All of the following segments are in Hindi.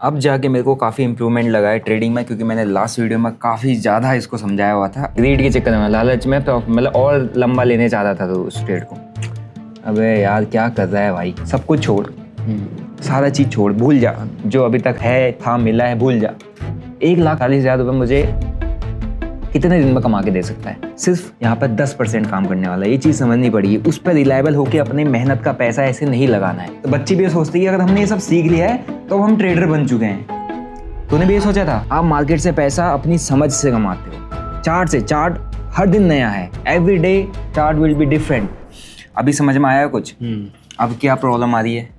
अब जाके मेरे को काफ़ी इंप्रूवमेंट लगा है ट्रेडिंग में, क्योंकि मैंने लास्ट वीडियो में काफ़ी ज़्यादा इसको समझाया हुआ था। ग्रीड के चक्कर में, लालच में, तो मतलब और लंबा लेने चाहता था तो उस ट्रेड को। अबे यार क्या कर रहा है भाई, सब कुछ छोड़, सारा चीज़ छोड़, भूल जा जो अभी तक है था मिला है, भूल जा। 1,40,000 रुपये मुझे कितने दिन में कमा के दे सकता है? सिर्फ यहाँ पर 10% काम करने वाला है, ये चीज़ समझनी पड़ेगी। उस पर रिलायबल होकर अपनी मेहनत का पैसा ऐसे नहीं लगाना है। तो बच्चे भी ये सोचते हैं कि अगर हमने ये सब सीख लिया है तो हम ट्रेडर बन चुके हैं। तूने भी ये सोचा था? आप मार्केट से पैसा अपनी समझ से कमाते हो, चार्ट से। चार्ट हर दिन नया है, every day chart will be different. अभी समझ में आया कुछ? अब क्या प्रॉब्लम आ रही है?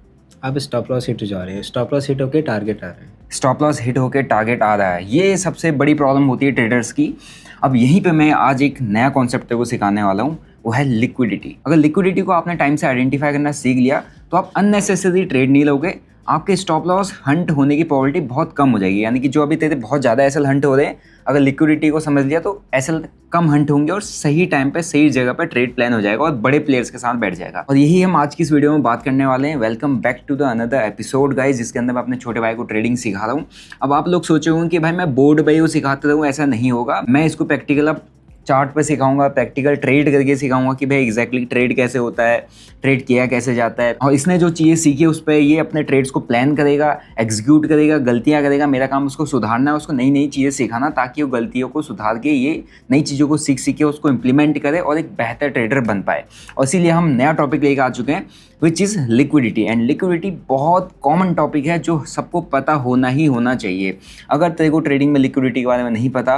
अब स्टॉप लॉस हिट हो जा रहे हैं, स्टॉप लॉस हिट होके टारगेट आ रहे हैं। स्टॉप लॉस हिट होकर टारगेट आ रहा है, ये सबसे बड़ी प्रॉब्लम होती है ट्रेडर्स की। अब यहीं पे मैं आज एक नया कॉन्सेप्ट को सिखाने वाला हूँ, वो है लिक्विडिटी। अगर लिक्विडिटी को आपने टाइम से आइडेंटिफाई करना सीख लिया तो आप अननेसेसरी ट्रेड नहीं लोगे, आपके स्टॉप लॉस हंट होने की प्रोबेबिलिटी बहुत कम हो जाएगी। यानी कि जो अभी तेरे बहुत ज़्यादा एसएल हंट हो रहे हैं, अगर लिक्विडिटी को समझ लिया तो एसएल कम हंट होंगे और सही टाइम पे सही जगह पे ट्रेड प्लान हो जाएगा और बड़े प्लेयर्स के साथ बैठ जाएगा। और यही हम आज की इस वीडियो में बात करने वाले हैं। Welcome back to the another episode guys, जिसके अंदर मैं अपने छोटे भाई को ट्रेडिंग सिखा रहा हूँ। अब आप लोग सोचे होंगे कि भाई मैं बोर्ड पे ही सिखाते रहूँ, ऐसा नहीं होगा। मैं इसको प्रैक्टिकल अब चार्ट पे सिखाऊंगा, प्रैक्टिकल ट्रेड करके सिखाऊंगा कि भाई एग्जैक्टली ट्रेड कैसे होता है, ट्रेड किया कैसे जाता है। और इसने जो चीज़ें सीखी उस पर ये अपने ट्रेड्स को प्लान करेगा, एग्जीक्यूट करेगा, गलतियां करेगा। मेरा काम उसको सुधारना है, उसको नई नई चीज़ें सिखाना, ताकि वो गलतियों को सुधार के ये नई चीज़ों को सीख के उसको इम्प्लीमेंट करे और एक बेहतर ट्रेडर बन पाए। और इसीलिए हम नया टॉपिक लेकर आ चुके हैं, which is liquidity. And liquidity बहुत कॉमन टॉपिक है जो सबको पता होना ही होना चाहिए। अगर तेरे को ट्रेडिंग में लिक्विडिटी के बारे में नहीं पता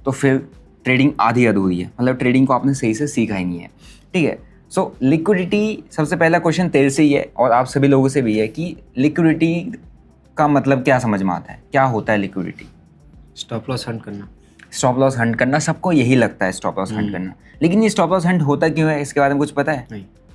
तो फिर ट्रेडिंग आधी अधूरी है, मतलब ट्रेडिंग को आपने सही से सीखा ही नहीं है। ठीक है, सो लिक्विडिटी, सबसे पहला क्वेश्चन तेरे से ही है और आप सभी लोगों से भी है कि लिक्विडिटी का मतलब क्या समझ में आता है, क्या होता है लिक्विडिटी? स्टॉप लॉस हंट करना। स्टॉप लॉस हंट करना, सबको यही लगता है स्टॉप लॉस हंट करना। लेकिन ये स्टॉप लॉस हंट होता क्यों है, इसके बारे में कुछ पता है?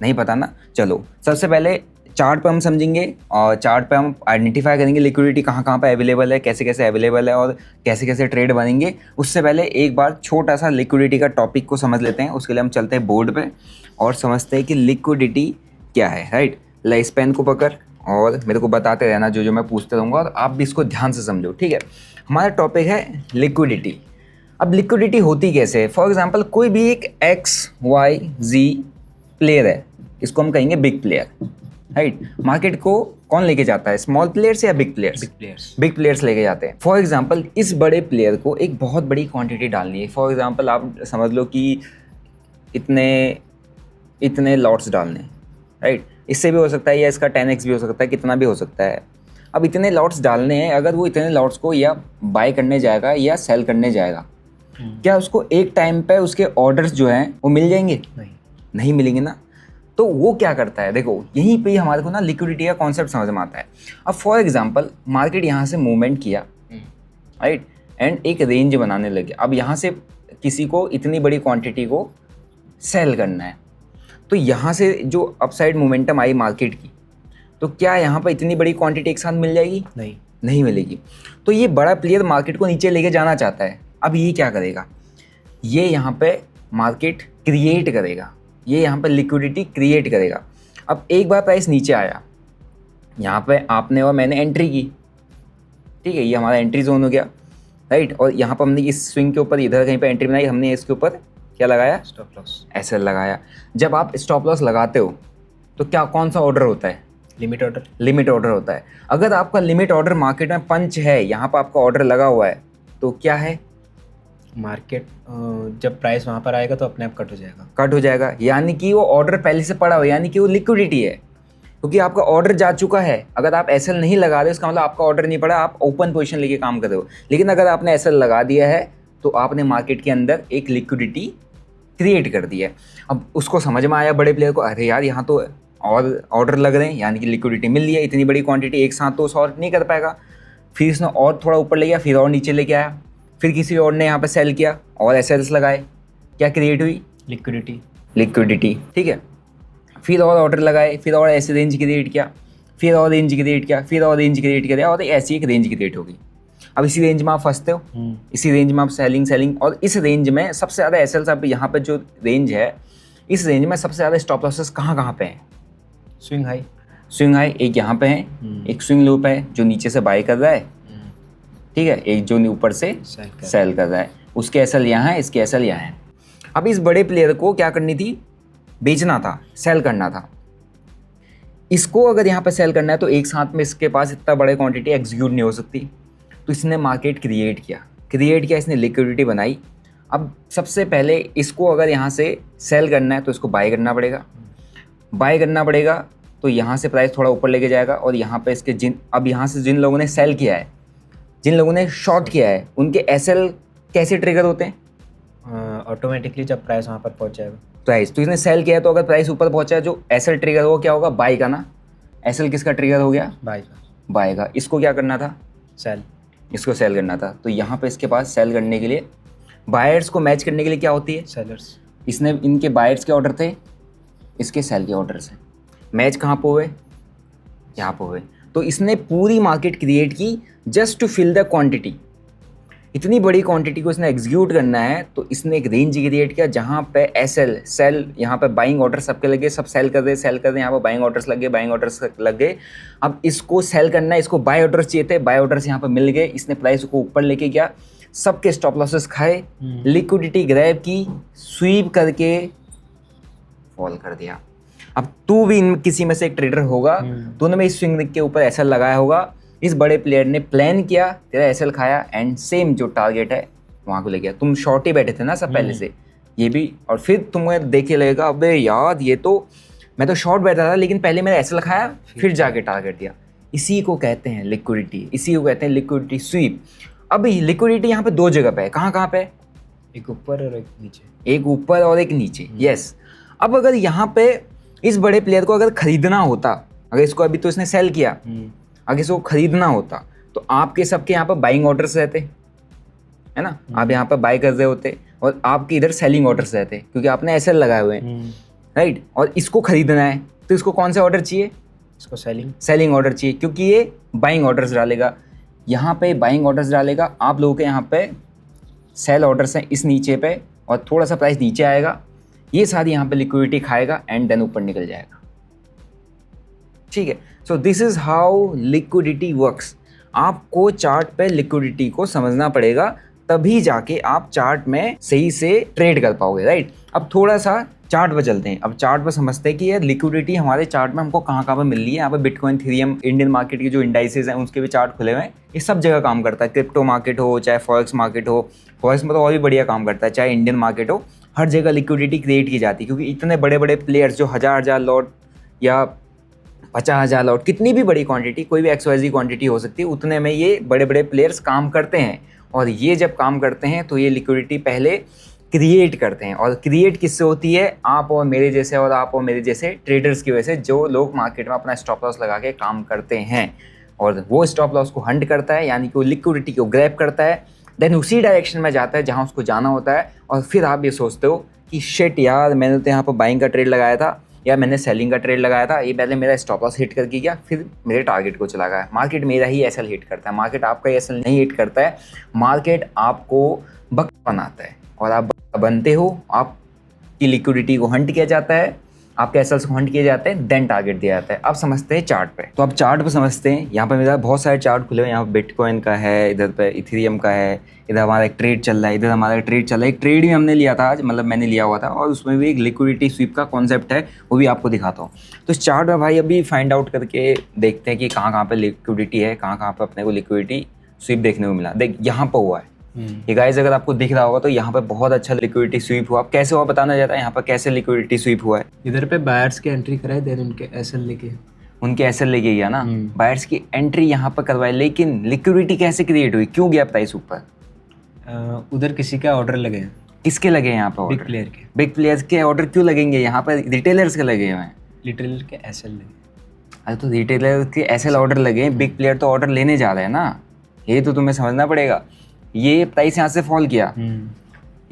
नहीं पता ना। चलो सबसे पहले चार्ट पे हम समझेंगे और चार्ट पे हम आइडेंटिफाई करेंगे लिक्विडिटी कहाँ कहाँ पे अवेलेबल है, कैसे कैसे अवेलेबल है और कैसे कैसे ट्रेड बनेंगे। उससे पहले एक बार छोटा सा लिक्विडिटी का टॉपिक को समझ लेते हैं। उसके लिए हम चलते हैं बोर्ड पे और समझते हैं कि लिक्विडिटी क्या है। राइट, ले इस पेन को पकड़ और मेरे को बताते रहना जो जो मैं पूछते रहूँगा, और आप भी इसको ध्यान से समझो। ठीक है, हमारा टॉपिक है लिक्विडिटी। अब लिक्विडिटी होती कैसे है? फॉर एग्जाम्पल कोई भी एक XYZ प्लेयर है, इसको हम कहेंगे बिग प्लेयर। राइट, मार्केट को कौन लेके जाता है, स्मॉल प्लेयर्स या बिग प्लेयर्स? बिग प्लेयर्स लेके जाते हैं। फॉर एग्जांपल इस बड़े प्लेयर को एक बहुत बड़ी क्वांटिटी डालनी है। फॉर एग्जांपल आप समझ लो कि इतने लॉट्स डालने, राइट। इससे भी हो सकता है या इसका 10x भी हो सकता है, कितना भी हो सकता है। अब इतने लॉट्स डालने हैं, अगर वो इतने लॉट्स को या बाय करने जाएगा या सेल करने जाएगा, क्या उसको एक टाइम पे उसके ऑर्डर्स जो हैं वो मिल जाएंगे? नहीं मिलेंगे ना। तो वो क्या करता है, देखो यहीं पे हमारे को ना लिक्विडिटी का कॉन्सेप्ट समझ में आता है। अब फॉर एग्जांपल मार्केट यहाँ से मूवमेंट किया, राइट, एंड एक रेंज बनाने लगे। अब यहाँ से किसी को इतनी बड़ी क्वांटिटी को सेल करना है, तो यहाँ से जो अपसाइड मोमेंटम आई मार्केट की, तो क्या यहाँ पर इतनी बड़ी क्वांटिटी एक साथ मिल जाएगी? नहीं मिलेगी। तो ये बड़ा प्लेयर मार्केट को नीचे लेके जाना चाहता है। अब ये क्या करेगा, ये यहाँ पे मार्केट क्रिएट करेगा, ये यहाँ पे लिक्विडिटी क्रिएट करेगा। अब एक बार प्राइस नीचे आया, यहाँ पे आपने और मैंने एंट्री की, ठीक है, ये हमारा एंट्री जोन हो गया, राइट। और यहाँ पर हमने इस स्विंग के ऊपर इधर कहीं पे एंट्री बनाई, हमने इसके ऊपर क्या लगाया? स्टॉप लॉस, एसएल लगाया। जब आप स्टॉप लॉस लगाते हो तो क्या कौन सा ऑर्डर होता है? लिमिट ऑर्डर होता है। अगर आपका लिमिट ऑर्डर मार्केट में पंच है, यहाँ पर आपका ऑर्डर लगा हुआ है, तो क्या है? मार्केट जब प्राइस वहाँ पर आएगा तो अपने आप कट हो जाएगा। यानी कि वो ऑर्डर पहले से पड़ा हो, यानी कि वो लिक्विडिटी है, क्योंकि आपका ऑर्डर जा चुका है। अगर आप एसएल नहीं लगा रहे, उसका मतलब आपका ऑर्डर नहीं पड़ा, आप ओपन पोजीशन लेके काम कर रहे हो। लेकिन अगर आपने एसएल लगा दिया है तो आपने मार्केट के अंदर एक लिक्विडिटी क्रिएट कर दी है। अब उसको समझ में आया बड़े प्लेयर को, अरे यार यहाँ तो और ऑर्डर लग रहे हैं, यानी कि लिक्विडिटी मिल रही है, इतनी बड़ी क्वांटिटी एक साथ तो सॉर्ट नहीं कर पाएगा। फिर इसने और थोड़ा ऊपर ले गया, फिर और नीचे लेके आया, फिर किसी और ने यहाँ पे सेल किया और एसएल्स लगाए, क्या क्रिएट हुई? लिक्विडिटी, ठीक है। फिर और ऑर्डर लगाए, फिर और ऐसे रेंज क्रिएट किया, फिर और रेंज क्रिएट किया, फिर और रेंज क्रिएट किया, और ऐसी एक रेंज क्रिएट होगी। अब इसी रेंज में आप फंसते हो, इसी रेंज में आप सेलिंग, और इस रेंज में सबसे ज़्यादा एसएल्स, अब यहाँ पे जो रेंज है, इस रेंज में सबसे ज़्यादा स्टॉप लॉसेस कहाँ पे हैं? स्विंग हाई, स्विंग हाई एक यहाँ पे है, एक स्विंग लो पे है जो नीचे से बाय कर रहा है, ठीक है, एक जो ऊपर से सेल कर रहा है। उसके एसएल यहाँ है, इसके एसएल यहाँ है। अब इस बड़े प्लेयर को क्या करनी थी, बेचना था, सेल करना था। इसको अगर यहाँ पे सेल करना है तो एक साथ में इसके पास इतना बड़े क्वांटिटी एग्जीक्यूट नहीं हो सकती, तो इसने मार्केट क्रिएट किया, इसने लिक्विडिटी बनाई। अब सबसे पहले इसको अगर यहाँ से सेल करना है तो इसको बाय करना पड़ेगा, तो यहाँ से प्राइस थोड़ा ऊपर लेके जाएगा और यहाँ पे इसके अब यहाँ से जिन लोगों ने सेल किया है, जिन लोगों ने शॉर्ट किया है, उनके एसएल कैसे ट्रिगर होते हैं, ऑटोमेटिकली जब प्राइस वहाँ पर पहुँच जाएगा। प्राइस तो इसने सेल किया है, तो अगर प्राइस ऊपर पहुंचा है जो एसएल ट्रिगर होगा क्या होगा, बाय का ना। एसएल किसका ट्रिगर हो गया, बाय का। इसको क्या करना था, सेल, इसको सेल करना था। तो यहाँ पे इसके पास सेल करने के लिए, बायर्स को मैच करने के लिए क्या होती है, सेलर्स। इसने इनके बायर्स के ऑर्डर थे, इसके सेल के ऑर्डर से मैच कहाँ पे हुए, यहाँ पे हुए। तो इसने पूरी मार्केट क्रिएट की just to fill the quantity. इतनी बड़ी क्वांटिटी को इसने एग्जीक्यूट करना है, तो इसने एक रेंज क्रिएट किया जहाँ पे एसएल सेल, यहाँ पे बाइंग ऑर्डर सबके लगे, सब सेल कर दे, यहाँ पे बाइंग ऑर्डर्स लग गए। अब इसको सेल करना है, इसको बाय ऑर्डर्स चाहिए थे, बाय ऑर्डर्स यहाँ पे मिल गए, इसने प्राइस को ऊपर लेके गया, सबके स्टॉप लॉसेस खाए, लिक्विडिटी ग्रैब की, स्वीप करके फॉल कर दिया। अब तू भी इन किसी में से एक ट्रेडर होगा, तूने भी इस स्विंग के ऊपर एसएल लगाया होगा, इस बड़े प्लेयर ने प्लान किया, तेरा एसएल खाया एंड सेम जो टारगेट है वहाँ को ले गया। तुम शॉर्ट ही बैठे थे ना सब पहले से, ये भी, और फिर तुम्हें देखे लगेगा अबे यार ये तो मैं तो शॉर्ट बैठा था लेकिन पहले मेरा एसएल खाया फिर जाके टारगेट दिया। इसी को कहते हैं लिक्विडिटी, इसी को कहते हैं लिक्विडिटी स्वीप। अब लिक्विडिटी यहाँ पे दो जगह पे है, कहाँ पे, एक ऊपर और एक नीचे, एक ऊपर और एक नीचे, यस। अब अगर यहाँ पे इस बड़े प्लेयर को अगर खरीदना होता, अगर इसको अभी तो इसने सेल किया, अगर इसको खरीदना होता तो आपके सबके यहाँ पर बाइंग ऑर्डर्स रहते, है ना, आप यहाँ पर बाय कर रहे होते और आपके इधर सेलिंग ऑर्डर्स रहते क्योंकि आपने एसएल लगाए हुए हैं, राइट। और इसको खरीदना है तो इसको कौन से ऑर्डर चाहिए, इसको सेलिंग ऑर्डर चाहिए, क्योंकि ये बाइंग ऑर्डर्स डालेगा, यहाँ पे बाइंग ऑर्डर्स डालेगा, आप लोगों के यहाँ पे सेल ऑर्डर्स हैं इस नीचे पे और थोड़ा सा प्राइस नीचे आएगा, ये सारी यहाँ पे लिक्विडिटी खाएगा एंड देन ऊपर निकल जाएगा, ठीक है। So this is how liquidity works. आपको चार्ट पे लिक्विडिटी को समझना पड़ेगा, तभी जाके आप चार्ट में सही से ट्रेड कर पाओगे, राइट। अब थोड़ा सा चार्ट पर चलते हैं। अब चार्ट पर समझते हैं कि ये लिक्विडिटी हमारे चार्ट में हमको कहाँ पे मिल रही है। यहाँ पे बिटकॉइन, इथेरियम, इंडियन मार्केट के जो इंडाइसेस हैं उसके भी चार्ट खुले हुए हैं। ये सब जगह काम करता है, क्रिप्टो मार्केट हो चाहे फॉरेक्स मार्केट हो, फॉरेक्स में तो और भी बढ़िया काम करता है, चाहे इंडियन मार्केट हो, हर जगह लिक्विडिटी क्रिएट की जाती है क्योंकि इतने बड़े बड़े प्लेयर्स जो 1000 लॉट या 50,000 लॉट, कितनी भी बड़ी क्वांटिटी, कोई भी XYZ क्वांटिटी हो सकती है, उतने में ये बड़े बड़े प्लेयर्स काम करते हैं। और ये जब काम करते हैं तो ये लिक्विडिटी पहले क्रिएट करते हैं। और क्रिएट किससे होती है, आप और मेरे जैसे और आप और मेरे जैसे ट्रेडर्स की वजह से, जो लोग मार्केट में अपना स्टॉप लॉस लगा के काम करते हैं। और वो स्टॉप लॉस को हंट करता है, यानी कि वो लिक्विडिटी को ग्रैब करता है, देन उसी डायरेक्शन में जाता है जहाँ उसको जाना होता है। और फिर आप ये सोचते हो कि शिट यार, मैंने तो यहाँ पर बाइंग का ट्रेड लगाया था या मैंने सेलिंग का ट्रेड लगाया था, ये पहले मेरा स्टॉप लॉस हिट करके गया, फिर मेरे टारगेट को चला गया। मार्केट मेरा ही एसएल हिट करता है, मार्केट आपका एसएल नहीं हिट करता है। मार्केट आपको बक बनाता है और आप बनते हो, आपकी लिक्विडिटी को हंट किया जाता है, आपके एसएल्स को हंट किए जाते हैं, देन टारगेट दिया जाता है। अब समझते हैं चार्ट पे। तो अब चार्ट पे समझते हैं। यहाँ पे मेरा बहुत सारे चार्ट खुले हुए हैं। यहाँ पे बिटकॉइन का है, इधर पे इथेरियम का है, इधर हमारा एक ट्रेड चल रहा है, इधर हमारा ट्रेड चल रहा है। एक ट्रेड भी हमने लिया था आज, मतलब मैंने लिया हुआ था, और उसमें भी एक लिक्विडिटी स्वीप का कॉन्सेप्ट है, वो भी आपको दिखाता हूँ। तो इस चार्ट में भाई अभी फाइंड आउट करके देखते हैं कि कहाँ पे लिक्विडिटी है, कहाँ पे अपने को लिक्विडिटी स्वीप देखने को मिला। देख यहाँ पर हुआ है ये गाइस, अगर आपको दिख रहा होगा तो यहाँ पे बहुत अच्छा लिक्विडिटी स्वीप हुआ। कैसे हुआ बताना चाहता है, यहाँ पर कैसे लिक्विडिटी स्वीप हुआ है। इधर पे बायर्स की एंट्री कराई, देन उनके एसएल लेके गया ना, बायर्स की एंट्री यहाँ पर करवाई, लेकिन लिक्विडिटी कैसे क्रिएट हुई, क्यों गया प्राइस ऊपर? उधर किसी का ऑर्डर लगे हैं। किसके लगे हैं यहाँ पर? बिग प्लेयर के। बिग प्लेयर्स के ऑर्डर क्यों लगेंगे यहाँ पर? रिटेलर्स के लगे हुए हैं। रिटेलर के एसएल लगे। अरे तो रिटेलर के एसएल ऑर्डर लगे हैं, बिग प्लेयर तो ऑर्डर लेने जा रहे हैं ना, ये तो तुम्हें समझना पड़ेगा। ये प्राइस यहाँ से फॉल किया,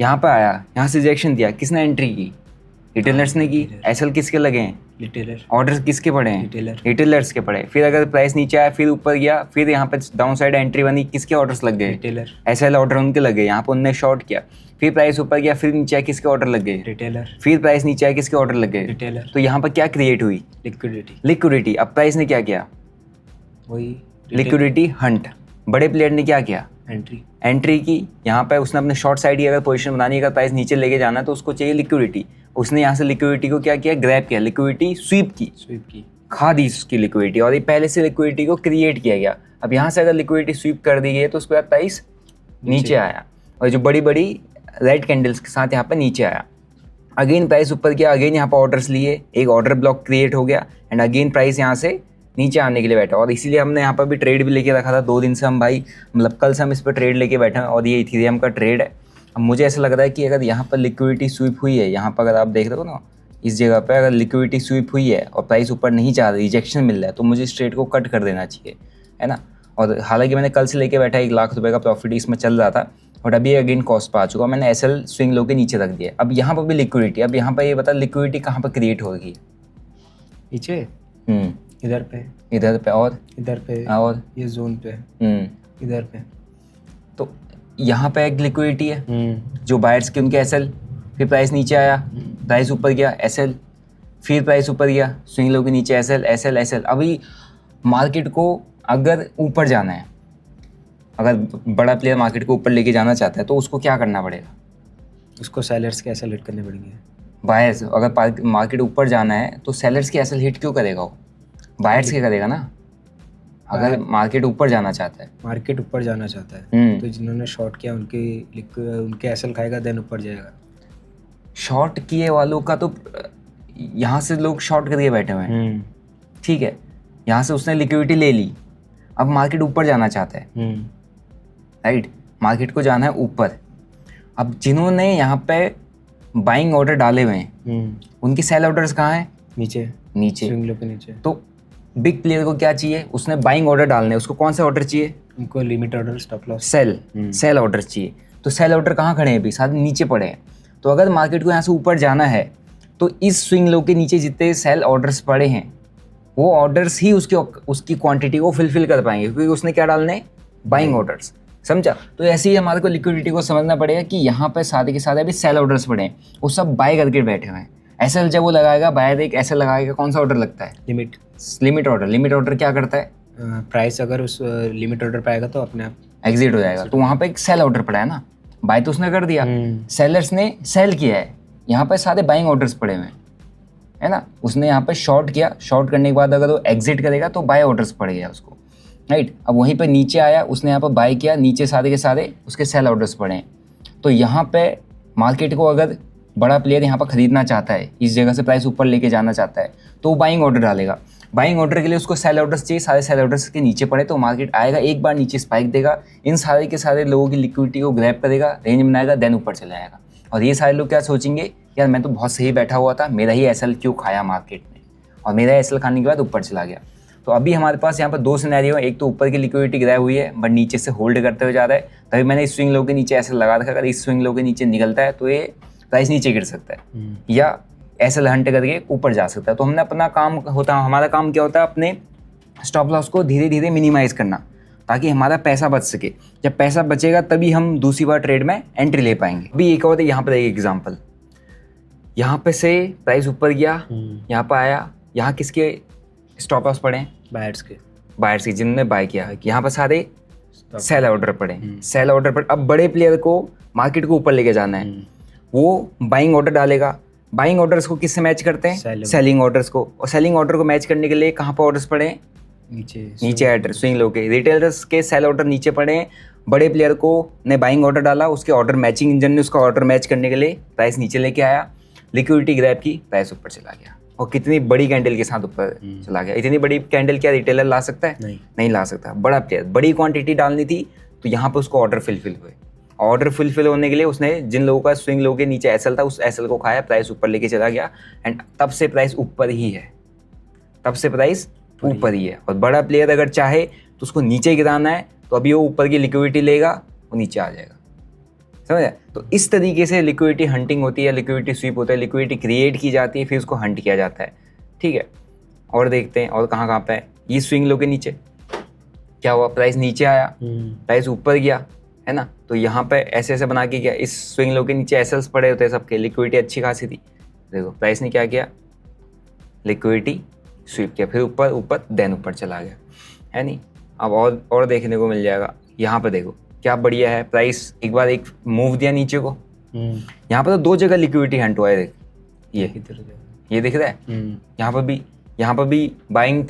यहाँ पर आया, यहाँ से रिजेक्शन दिया, किसने एंट्री की? रिटेलर्स ने की। एसएल किसके लगे हैं? रिटेलर। ऑर्डर किसके पड़े हैं? रिटेलर। रिटेलर्स के पड़े। फिर अगर प्राइस नीचे आया फिर ऊपर गया, फिर यहाँ पे डाउन साइड एंट्री बनी, किसके ऑर्डर्स लग गए? रिटेलर। एसएल ऑर्डर उनके लग गए, यहाँ पे उनने शॉर्ट किया। फिर प्राइस ऊपर गया, फिर नीचे आया, किसके ऑर्डर लग गए? रिटेलर। फिर प्राइस नीचे आया, किसके ऑर्डर लग गए? रिटेलर। तो यहाँ पर क्या क्रिएट हुई? लिक्विडिटी। लिक्विडिटी। अब प्राइस ने क्या किया? वही लिक्विडिटी हंट। बड़े प्लेयर ने क्या किया? एंट्री की। यहाँ पे उसने अपने शॉर्ट साइड की अगर पोजीशन बनानी है, अगर प्राइस नीचे लेके जाना है तो उसको चाहिए लिक्विडिटी। उसने यहाँ से लिक्विडिटी को क्या किया? ग्रैब किया, लिक्विडिटी स्वीप की, खा दी उसकी लिक्विडिटी, और ये पहले से लिक्विडिटी को क्रिएट किया गया। अब यहाँ से अगर लिक्विडिटी स्वीप कर दी गई तो उसके बाद प्राइस नीचे आया, और जो बड़ी बड़ी रेड कैंडल्स के साथ यहाँ पे नीचे आया। अगेन प्राइस ऊपर गया, अगेन यहाँ पर ऑर्डर्स लिए, एक ऑर्डर ब्लॉक क्रिएट हो गया, एंड अगेन प्राइस यहाँ से नीचे आने के लिए बैठा। और इसीलिए हमने यहाँ पर भी ट्रेड भी लेके रखा था 2 दिन से हम भाई, मतलब कल से हम इस पर ट्रेड लेके बैठे हैं, और ये इथेरियम का ट्रेड है। अब मुझे ऐसा लग रहा है कि अगर यहाँ पर लिक्विडिटी स्वीप हुई है, यहाँ पर अगर आप देख रहे हो ना, इस जगह पर अगर लिक्विडिटी स्वीप हुई है और प्राइस ऊपर नहीं जा रही, रिजेक्शन मिल रहा है, तो मुझे इस ट्रेड को कट कर देना चाहिए, है ना। और हालांकि मैंने कल से लेके बैठा 1 लाख रुपये का प्रॉफिट इसमें चल रहा था, बट अभी अगेन कॉस्ट पर आ चुका, मैंने एसएल स्विंग लो के नीचे रख दिया। अब यहाँ पर भी लिक्विडिटी, अब यहाँ पर ये बता लिक्विडिटी कहाँ पर क्रिएट हो रही है? नीचे। इधर पे और इधर पे और ये जोन पे इधर पे। तो यहाँ पे एक लिक्विडिटी है जो बायर्स के उनके एसएल, फिर प्राइस नीचे आया, प्राइस ऊपर गया एसएल, फिर प्राइस ऊपर गया, स्विंग लो के नीचे एसएल एसएल एसएल। अभी मार्केट को अगर ऊपर जाना है, अगर बड़ा प्लेयर मार्केट को ऊपर लेके जाना चाहता है तो उसको क्या करना पड़ेगा? उसको सेलर्स के एसएल हिट करने पड़ेंगे। बायर्स, अगर मार्केट ऊपर जाना है तो सेलर्स के एसएल हिट क्यों करेगा वो? बायर्स के करेगा ना। अगर मार्केट ऊपर जाना चाहता है, मार्केट ऊपर जाना चाहता है तो जिन्होंने शॉर्ट किया उनके एसएल खाएगा, देन ऊपर जाएगा। शॉर्ट किए वालों का तो यहाँ से लोग शॉर्ट करके बैठे हुए हैं, ठीक है, यहाँ से उसने लिक्विडिटी ले ली, अब मार्केट ऊपर जाना चाहता है, राइट, मार्केट को जाना है ऊपर। अब जिन्होंने यहाँ पे बाइंग ऑर्डर डाले हुए हैं उनके सेल ऑर्डर्स कहाँ हैं? नीचे स्विंग लो के नीचे। तो बिग प्लेयर को क्या चाहिए? उसने बाइंग ऑर्डर डालने, उसको कौन से ऑर्डर चाहिए? उनको limit order, stop loss, sell order चाहिए। तो सेल ऑर्डर कहाँ खड़े हैं? अभी साथ नीचे पड़े हैं। तो अगर मार्केट को यहाँ से ऊपर जाना है तो इस स्विंग लो के नीचे जितने सेल ऑर्डर्स पड़े हैं वो ऑर्डर्स ही उसकी क्वांटिटी को फिलफिल कर पाएंगे, क्योंकि उसने क्या डालने? Buying orders. समझा? तो ऐसे ही हमारे को लिक्विडिटी को समझना पड़ेगा कि यहाँ पर सारे के सारे अभी सेल ऑर्डर्स पड़े हैं, वो सब बाय करके बैठे हुए हैं। एसएल जब वो लगाएगा, बायर एक एसएल लगाएगा, कौन सा ऑर्डर लगता है? Limit order. लिमिट ऑर्डर क्या करता है? प्राइस अगर उस लिमिट ऑर्डर पे आएगा तो अपने आप एग्जिट हो जाएगा। तो वहाँ पे एक सेल ऑर्डर पड़ा है ना, बाय तो उसने कर दिया, सेलर्स ने सेल किया है, यहाँ पे सारे बाइंग ऑर्डर्स पड़े हुए हैं, है ना। उसने यहाँ पे शॉर्ट किया, शॉर्ट करने के बाद अगर वो एग्जिट करेगा तो बाय ऑर्डर्स पड़ गया उसको, राइट। अब वहीं पे नीचे आया, उसने यहाँ पे बाय किया, नीचे सारे के सारे उसके सेल ऑर्डर्स पड़े हैं। तो यहाँ पे मार्केट को अगर बड़ा प्लेयर यहाँ पर खरीदना चाहता है, इस जगह से प्राइस ऊपर लेके जाना चाहता है, तो वो बाइंग ऑर्डर डालेगा। बाइंग ऑर्डर के लिए उसको सेल ऑर्डर्स चाहिए, सारे सेल ऑर्डर्स के नीचे पड़े तो मार्केट आएगा, एक बार नीचे स्पाइक देगा, इन सारे के सारे लोगों की लिक्विडिटी को ग्रैब करेगा, रेंज बनाएगा, देन ऊपर चला जाएगा। और ये सारे लोग क्या सोचेंगे, यार मैं तो बहुत सही बैठा हुआ था, मेरा ही एसएल क्यों खाया मार्केट ने, और मेरा एसएल खाने के बाद ऊपर चला गया। तो अभी हमारे पास यहाँ पर 2 सिनेरियो है, एक तो ऊपर की लिक्विडिटी ग्रैब हुई है बट नीचे से होल्ड करते हुए जा रहा है, तभी मैंने इस स्विंग लो के नीचे एसएल लगा रखा। अगर इस स्विंग लो के नीचे निकलता है तो ये प्राइस नीचे गिर सकता है या एसएल हंट करके ऊपर जा सकता है। तो हमने अपना काम होता है, हमारा काम क्या होता है, अपने स्टॉप लॉस को धीरे धीरे मिनिमाइज करना, ताकि हमारा पैसा बच सके। जब पैसा बचेगा तभी हम दूसरी बार ट्रेड में एंट्री ले पाएंगे। अभी एक और यहाँ पर एक एग्जांपल, यहाँ पे से प्राइस ऊपर गया, यहाँ पर आया, यहाँ किसके स्टॉप लॉस पड़े हैं? बायर्स के, जिन्होंने बाय किया है। यहाँ पर सारे सेल ऑर्डर पड़े, सेल ऑर्डर पर। अब बड़े प्लेयर को मार्केट को ऊपर लेके जाना है, वो बाइंग ऑर्डर डालेगा। बाइंग ऑर्डर्स को किससे मैच करते हैं? सेलिंग ऑर्डर्स को। और सेलिंग ऑर्डर को मैच करने के लिए कहाँ पर ऑर्डर्स पड़े हैं? नीचे एड स्विंग लो के। रिटेलर्स के सेल ऑर्डर नीचे पड़े हैं, बड़े प्लेयर को ने बाइंग ऑर्डर डाला, उसके ऑर्डर मैचिंग इंजन ने उसका ऑर्डर मैच करने के लिए प्राइस नीचे लेके आया, लिक्विडिटी ग्रैब की, प्राइस ऊपर चला गया। और कितनी बड़ी कैंडल के साथ ऊपर चला गया। इतनी बड़ी कैंडल क्या रिटेलर ला सकता है? नहीं ला सकता। बड़ा प्लेयर, बड़ी क्वांटिटी डालनी थी तो यहाँ पे उसको ऑर्डर फुलफिल हुए। ऑर्डर फुलफिल होने के लिए उसने जिन लोगों का स्विंग लो के नीचे एसएल था, उस एसएल को खाया, प्राइस ऊपर लेके चला गया, एंड तब से प्राइस ऊपर ही है, तब से प्राइस ऊपर ही है। और बड़ा प्लेयर अगर चाहे तो उसको नीचे गिराना है तो अभी वो ऊपर की लिक्विडिटी लेगा, वो नीचे आ जाएगा। समझे? तो इस तरीके से लिक्विडिटी हंटिंग होती है, लिक्विडिटी स्वीप होता है, लिक्विडिटी क्रिएट की जाती है, फिर उसको हंट किया जाता है। ठीक है, और देखते हैं और कहाँ पे है। ये स्विंग लो के नीचे क्या हुआ, प्राइस नीचे आया, प्राइस ऊपर गया, है ना। तो यहाँ पे ऐसे ऐसे बना के गया, इस स्विंग लो के नीचे एसएल्स पड़े होते हैं सबके, लिक्विडिटी अच्छी खासी थी। देखो प्राइस ने क्या किया, लिक्विडिटी स्वीप किया, फिर ऊपर ऊपर देन ऊपर चला गया, है नहीं। अब और देखने को मिल जाएगा। यहाँ पे देखो क्या बढ़िया है, प्राइस एक बार एक मूव दिया नीचे को, यहाँ पे तो 2 जगह लिक्विडिटी हंट हुआ है। देख ये दिख रहा है, यहाँ पर भी बाइंग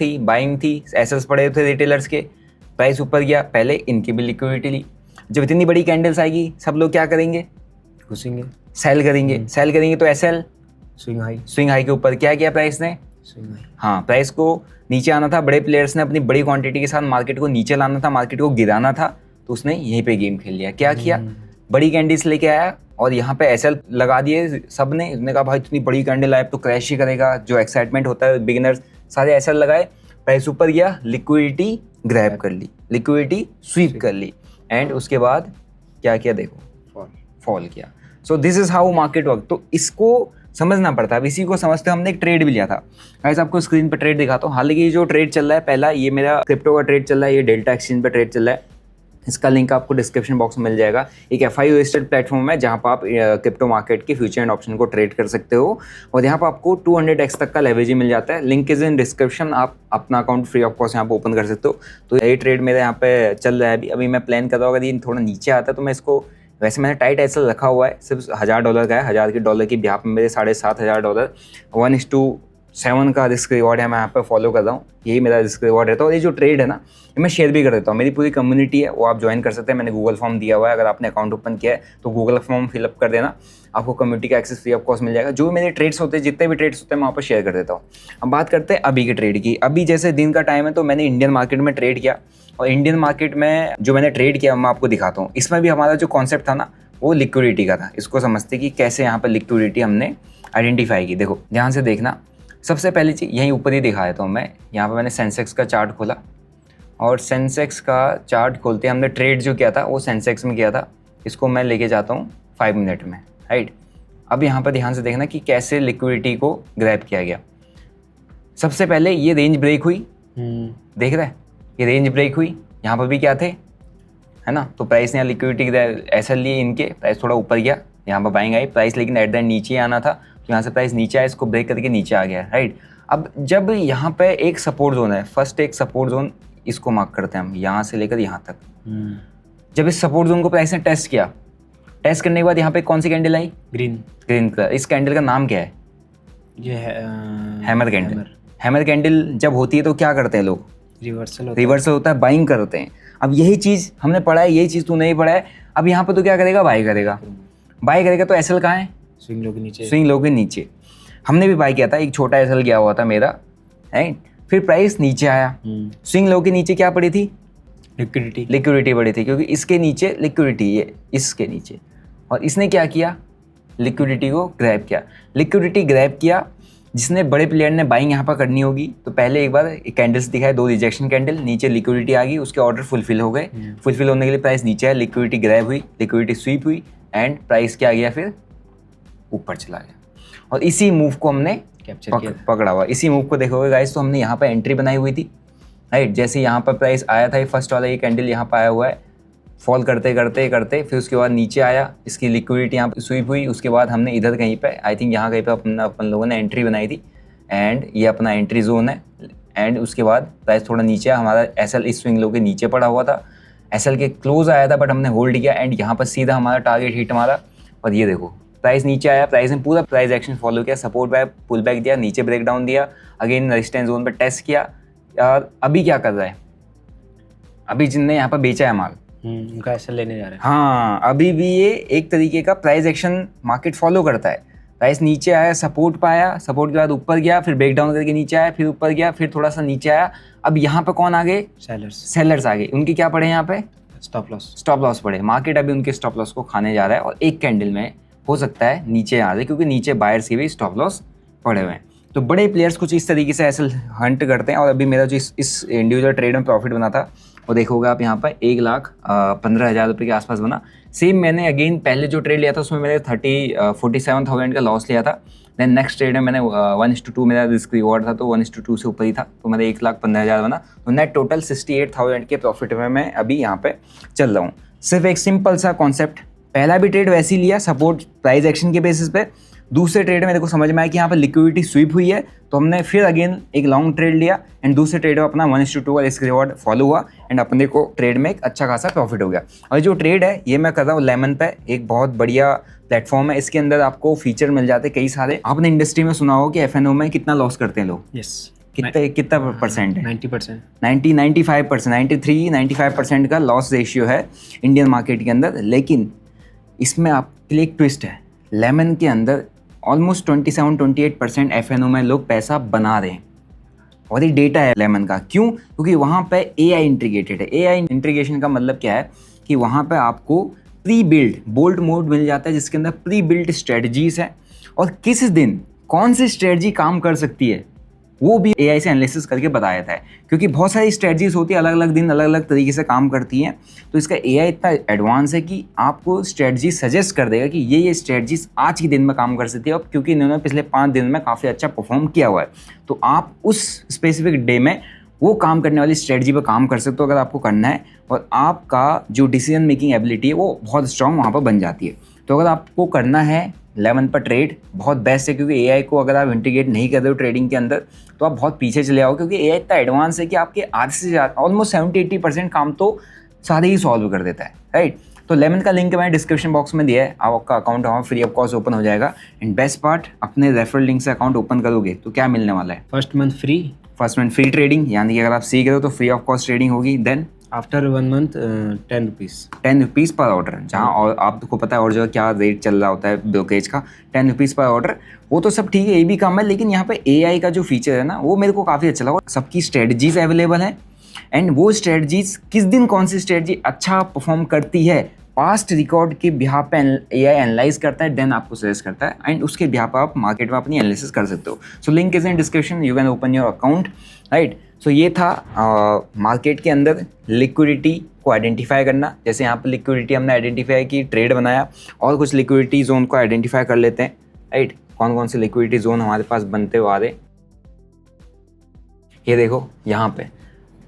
थी, एसेट्स पड़े थे रिटेलर्स के, प्राइस ऊपर गया, पहले इनकी भी लिक्विडिटी ली। जब इतनी बड़ी कैंडल्स आएगी सब लोग क्या करेंगे, घुसेंगे, सेल करेंगे तो एसएल स्विंग हाई के ऊपर क्या किया प्राइस ने, हाँ प्राइस को नीचे आना था, बड़े प्लेयर्स ने अपनी बड़ी क्वांटिटी के साथ मार्केट को नीचे लाना था, मार्केट को गिराना था, तो उसने यहीं पे गेम खेल लिया। क्या किया, बड़ी कैंडल्स लेके आया और यहाँ पे एसएल लगा दिए सब ने। उसने कहा भाई इतनी बड़ी कैंडल आए तो क्रैश ही करेगा, जो एक्साइटमेंट होता है बिगिनर्स सारे एसएल लगाए, प्राइस ऊपर गया, लिक्विडिटी ग्रैब कर ली, लिक्विडिटी स्वीप कर ली, एंड उसके बाद क्या किया, देखो फॉल किया। So this is how market work. तो इसको समझना पड़ता है। अब इसी को समझते हमने एक ट्रेड भी लिया था। गाइस आपको स्क्रीन पर ट्रेड दिखाता हूँ। हालांकि ये जो ट्रेड चल रहा है पहला, ये मेरा क्रिप्टो का ट्रेड चल रहा है, ये डेल्टा एक्सचेंज पर ट्रेड चल रहा है। इसका लिंक आपको डिस्क्रिप्शन बॉक्स में मिल जाएगा। एक FIO रजिस्टर्ड प्लेटफॉर्म है जहाँ पर आप क्रिप्टो मार्केट के फ्यूचर एंड ऑप्शन को ट्रेड कर सकते हो, और यहाँ पर आपको 200x तक का लेवरेज मिल जाता है। लिंक इज इन डिस्क्रिप्शन, आप अपना अकाउंट फ्री ऑफ कॉस्ट यहाँ पे ओपन कर सकते हो। तो ये ट्रेड मेरा यहाँ पे चल रहा है अभी मैं प्लान कर रहा हूँ, अगर ये थोड़ा नीचे आता है तो मैं इसको, वैसे मैंने टाइट ऐसा रखा हुआ है, सिर्फ $1000 का है, $1000 की बिहाफ में मेरे $7500 1:7 का रिस्क रिवॉर्ड है, मैं यहाँ पे फॉलो कर रहा हूँ, यही मेरा रिस्क रिवॉर्ड रहता है। और ये जो ट्रेड है ना, ये मैं शेयर भी कर देता हूँ, मेरी पूरी कम्युनिटी है वो आप ज्वाइन कर सकते हैं। मैंने गूगल फॉर्म दिया हुआ है, अगर आपने अकाउंट ओपन किया है तो गूगल फॉर्म फिलअप कर देना, आपको कम्युनिटी का एक्सेस फ्री ऑफ कॉस्ट मिल जाएगा। जो भी मेरे ट्रेड्स होते हैं, जितने भी ट्रेड्स होते हैं मैं वहाँ पर शेयर कर देता हूँ। अब बात करते हैं अभी के ट्रेड की। अभी जैसे दिन का टाइम है तो मैंने इंडियन मार्केट में ट्रेड किया, और इंडियन मार्केट में जो मैंने ट्रेड किया मैं आपको दिखाता हूँ। इसमें भी हमारा जो कॉन्सेप्ट था ना वो लिक्विडिटी का था। इसको समझते कि कैसे यहाँ पर लिक्विडिटी हमने आइडेंटिफाई की। देखो ध्यान से देखना, सबसे पहली चीज़ यहीं ऊपर ही दिखा देता हूँ मैं। यहाँ पर मैंने सेंसेक्स का चार्ट खोला, और सेंसेक्स का चार्ट खोलते हमने ट्रेड जो किया था वो सेंसेक्स में किया था। इसको मैं लेके जाता हूँ 5 मिनट में, राइट। अब यहाँ पर ध्यान से देखना कि कैसे लिक्विडिटी को ग्रैब किया गया। सबसे पहले ये रेंज ब्रेक हुई, देख रहे हैं, ये रेंज ब्रेक हुई, यहाँ पर भी क्या थे, है ना। तो प्राइस ने लिक्विडिटी ऐसा लिए इनके, प्राइस थोड़ा ऊपर गया, यहाँ पर बाइंग आई, प्राइस लेकिन एट द एंड नीचे आना था, तो यहाँ से प्राइस नीचे आया, इसको ब्रेक करके नीचे आ गया, राइट। अब जब यहाँ पे एक सपोर्ट जोन है, फर्स्ट एक सपोर्ट जोन, इसको मार्क करते हैं हम, यहाँ से लेकर यहाँ तक। जब इस सपोर्ट जोन को प्राइस ने टेस्ट किया, टेस्ट करने के बाद यहाँ पे कौन सी कैंडल आई, ग्रीन कलर। इस कैंडल का नाम क्या है, ये हैमर कैंडल। हैमर कैंडल जब होती है तो क्या करते हैं लोग, रिवर्सल होता है, बाइंग करते हैं। अब यही चीज़ हमने पढ़ा है, यही चीज़ तू नहीं पढ़ा है। अब यहाँ पे तो क्या करेगा, बाई करेगा, तो एसएल कहाँ है, स्विंग लो के नीचे। हमने भी बाई किया था, एक छोटा एसएल गया हुआ था मेरा, राइट। फिर प्राइस नीचे आया, स्विंग लो के नीचे क्या पड़ी थी, लिक्विडिटी पड़ी थी, क्योंकि इसके नीचे लिक्विडिटी, ये इसके नीचे, और इसने क्या किया, लिक्विडिटी को ग्रैब किया। जिसने बड़े प्लेयर ने बाइंग यहाँ पर करनी होगी, तो पहले एक बार कैंडल्स दिखाए, 2 रिजेक्शन कैंडल, नीचे लिक्विडिटी आ गई, उसके ऑर्डर फुलफिल हो गए। फुलफिल होने के लिए प्राइस नीचे है, लिक्विडिटी ग्रैब हुई, लिक्विडिटी स्वीप हुई, एंड प्राइस क्या गया, फिर ऊपर चला गया। और इसी मूव को हमने पकड़ा हुआ। इसी मूव को देखोगे गाइस, तो हमने यहाँ पर एंट्री बनाई हुई थी, राइट। जैसे यहाँ पर प्राइस आया था, ये फर्स्ट वाला ये कैंडल यहाँ पर आया हुआ है, फॉल करते फिर उसके बाद नीचे आया, इसकी लिक्विडिटी यहाँ पर स्वीप हुई। उसके बाद हमने इधर कहीं पे, आई थिंक यहाँ कहीं पे अपन लोगों ने एंट्री बनाई थी, एंड ये अपना एंट्री जोन है। एंड उसके बाद प्राइस थोड़ा नीचे, हमारा एसएल इस स्विंग लो के नीचे पड़ा हुआ था, एसएल के क्लोज आया था, बट हमने होल्ड किया, एंड यहाँ पर सीधा हमारा टारगेट हिट मारा। और ये देखो प्राइस नीचे आया, प्राइस ने पूरा प्राइस एक्शन फॉलो किया, सपोर्ट बाय पुल बैक दिया, नीचे ब्रेक डाउन दिया, अगेन रेजिस्टेंस जोन पर टेस्ट किया। और अभी क्या कर रहा है, अभी जिनने यहाँ पर बेचा है माल, उनका एसएल लेने जा रहा है। हाँ, अभी भी ये एक तरीके का प्राइस एक्शन मार्केट फॉलो करता है। प्राइस नीचे आया, सपोर्ट पाया, सपोर्ट के बाद ऊपर गया, फिर ब्रेक डाउन करके नीचे आया, फिर ऊपर गया, फिर थोड़ा सा नीचे आया। अब यहाँ पे कौन आ गए, सेलर्स आ गए। उनके क्या पड़े, यहाँ पे स्टॉप लॉस पड़े। मार्केट अभी उनके स्टॉप लॉस को खाने जा रहा है, और एक कैंडल में हो सकता है नीचे आ जाए, क्योंकि नीचे बायर्स के भी स्टॉप लॉस पड़े हुए हैं। तो बड़े प्लेयर्स कुछ इस तरीके से एसएल हंट करते हैं। और अभी मेरा जो इस इंडिविजुअल ट्रेड में प्रॉफिट बना था और देखोगे आप यहाँ पर 1,15,000 रुपये के आसपास बना। सेम मैंने अगेन पहले जो ट्रेड लिया था उसमें मैंने 47,000 का लॉस लिया था। देन नेक्स्ट ट्रेड में मैंने 1:2 मेरा रिस्क रिवॉर्ड था, तो 1:2 से ऊपर ही था, तो मैंने 1,15,000 बना। तो नेट टोटल 68,000 के प्रॉफिट में मैं अभी यहाँ पे चल रहा हूँ। सिर्फ एक सिंपल सा कॉन्सेप्ट, पहला भी ट्रेड वैसे ही लिया सपोर्ट प्राइस एक्शन के बेसिस पे। दूसरे ट्रेड में मेरे को समझ में आया कि यहाँ पर लिक्विडिटी स्वीप हुई है, तो हमने फिर अगेन एक लॉन्ग ट्रेड लिया एंड दूसरे ट्रेड में अपना 1:2 का रिस्क रिवॉर्ड फॉलो हुआ एंड अपने को ट्रेड में एक अच्छा खासा प्रॉफिट हो गया। और जो ट्रेड है ये मैं कर रहा हूँ लेमन पे, एक बहुत बढ़िया प्लेटफॉर्म है। इसके अंदर आपको फीचर मिल जाते हैं कई सारे। आपने इंडस्ट्री में सुना हो कि F&O में कितना लॉस करते हैं लोग? यस, कितना परसेंट है? 90%, 95%, 93-95% का लॉस रेशियो है इंडियन मार्केट के अंदर। लेकिन इसमें आपके लिए एक ट्विस्ट है, लेमन के अंदर ऑलमोस्ट 27-28% F&O में लोग पैसा बना रहे हैं और ये डेटा है लेमन का। क्यों? क्योंकि वहाँ पे AI इंटीग्रेटेड है। AI इंटीग्रेशन का मतलब क्या है कि वहाँ पे आपको प्री बिल्ड बोल्ट मोड मिल जाता है जिसके अंदर प्री बिल्ड स्ट्रेटजीज है और किस दिन कौन सी स्ट्रेटजी काम कर सकती है वो भी AI से एनालिसिस करके बताया जाता है। क्योंकि बहुत सारी स्ट्रेटजीज होती है, अलग अलग दिन अलग अलग तरीके से काम करती हैं, तो इसका AI इतना एडवांस है कि आपको स्ट्रेटजी सजेस्ट कर देगा कि ये स्ट्रेटजीज आज के दिन में काम कर सकती है। और क्योंकि इन्होंने पिछले 5 दिन में काफ़ी अच्छा परफॉर्म किया हुआ है, तो आप उस स्पेसिफिक डे में वो काम करने वाली स्ट्रेटजी पर काम कर सकते हो अगर आपको करना है, और आपका जो डिसीजन मेकिंग एबिलिटी है वो बहुत स्ट्रांग वहाँ पर बन जाती है। तो अगर आपको करना है लेमन पर ट्रेड, बहुत बेस्ट है, क्योंकि AI को अगर आप इंटीग्रेट नहीं कर रहे हो ट्रेडिंग के अंदर तो आप बहुत पीछे चले आओ, क्योंकि AI इतना एडवांस है कि आपके आधे से ज़्यादा ऑलमोस्ट 70-80% काम तो सारे ही सॉल्व कर देता है, राइट। तो लेमन का लिंक मैंने डिस्क्रिप्शन बॉक्स में दिया है, आपका अकाउंट वहाँ फ्री ऑफ कॉस्ट ओपन हो जाएगा। एंड बेस्ट पार्ट, अपने रेफरल लिंक से अकाउंट ओपन करोगे तो क्या मिलने वाला है? फर्स्ट मंथ फ्री ट्रेडिंग, यानी कि अगर आप सीख रहे हो तो फ्री ऑफ कॉस्ट ट्रेडिंग होगी। देन आफ्टर 1 मंथ 10 रुपीज़ पर ऑर्डर, जहाँ और आपको पता है और जो क्या रेट चल रहा होता है ब्रोकरेज का, 10 रुपीज़ पर ऑर्डर, वो तो सब ठीक है, ये भी कम है। लेकिन यहाँ पे AI का जो फीचर है ना वो मेरे को काफ़ी अच्छा लगा। सबकी स्ट्रेटजीज अवेलेबल है एंड वो स्ट्रेटजीज किस दिन कौन सी स्ट्रेटजी अच्छा परफॉर्म करती है, पास्ट रिकॉर्ड के बिहार पे AI एनालाइज करता है, देन आपको सजेस्ट करता है एंड उसके बिहार पर आप मार्केट में अपनी एनालिसिस कर सकते हो। So link is in description, you can open your account, right. So ये था मार्केट के अंदर लिक्विडिटी को आइडेंटिफाई करना। जैसे यहाँ पर लिक्विडिटी हमने आइडेंटिफाई की, ट्रेड बनाया, और कुछ लिक्विडिटी जोन को आइडेंटिफाई कर लेते हैं, राइट। कौन कौन से लिक्विडिटी जोन हमारे पास बनते हुए आ रहे, ये देखो यहाँ पे